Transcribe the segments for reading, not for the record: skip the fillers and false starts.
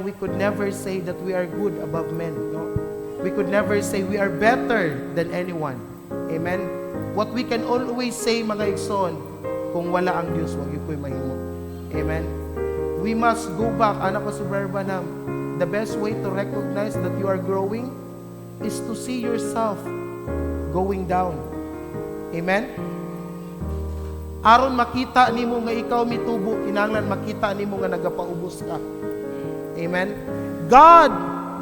we could never say that we are good above men. No? We could never say we are better than anyone. Amen? What we can always say, mga igsoon, kung wala ang Diyos, wag iko'y mahimo. Amen? We must go back. Anak ko si Barbanam, the best way to recognize that you are growing is to see yourself going down. Amen? Aron makita nimo nga ikaw mitubo, kinahanglan makita nimo nga nagapaubos ka. Amen? God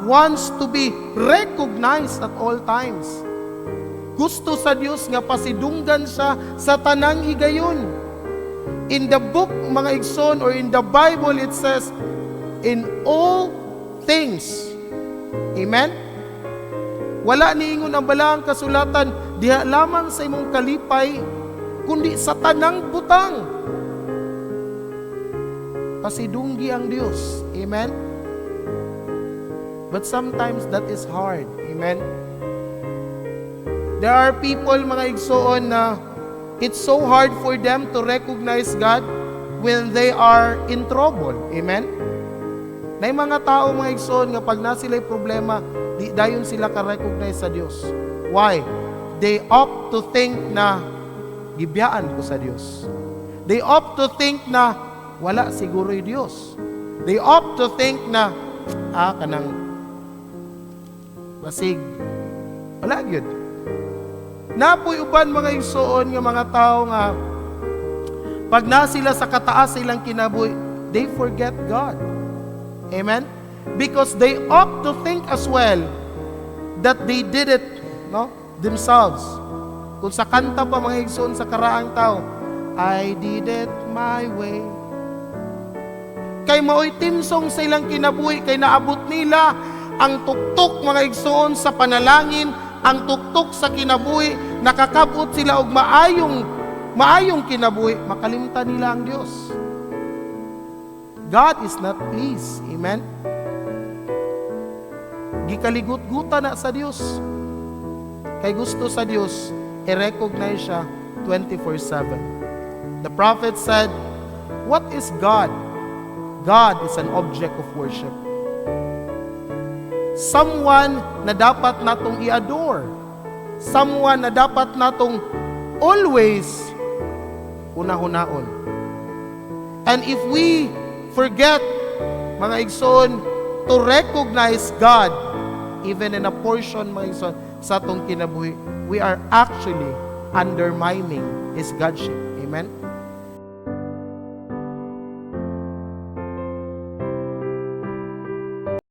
wants to be recognized at all times. Gusto sa Dios nga pasidunggan siya sa tanang higayon. In the book, mga igsoon, or in the Bible, it says, in all things. Amen? Wala niingon ang balaang kasulatan, diha lamang sa imong kalipay, kundi sa tanang butang. Pasidunggi ang Diyos. Amen? But sometimes that is hard. Amen? There are people, mga igsoon, na it's so hard for them to recognize God when they are in trouble. Amen? Na yung mga tao, mga igsoon, nga pag na sila'y problema, di dayon sila ka-recognize sa Diyos. Why? They opt to think na gibiyaan ko sa Diyos. They opt to think na wala siguro'y Diyos. They opt to think na kanang basig. Wala gyud. Napoy uban, mga igsoon, nga mga tao nga pag na sila sa kataas silang kinabuhi, they forget God. Amen? Because they opt to think as well that they did it, no, themselves. Kung sa kanta pa, mga igsoon, sa karaang tao, I did it my way. Kay maoy timsong sa ilang kinabuhi, kay naabot nila ang tuktok, mga igsoon, sa panalangin, ang tuktok sa kinabuhi, nakakabot sila og maayong kinabuhi, makalimtan nila ang Diyos. God is not pleased. Amen? Gikaligut-guta na sa Diyos. Kay gusto sa Diyos, i-recognize siya 24/7. The prophet said, what is God? God is an object of worship. Someone na dapat natong i-adore. Someone na dapat natong always hunahunahon. And if we forget, mga igsoon, to recognize God, even in a portion, mga igsoon, sa atong kinabuhi, we are actually undermining His Godship. Amen?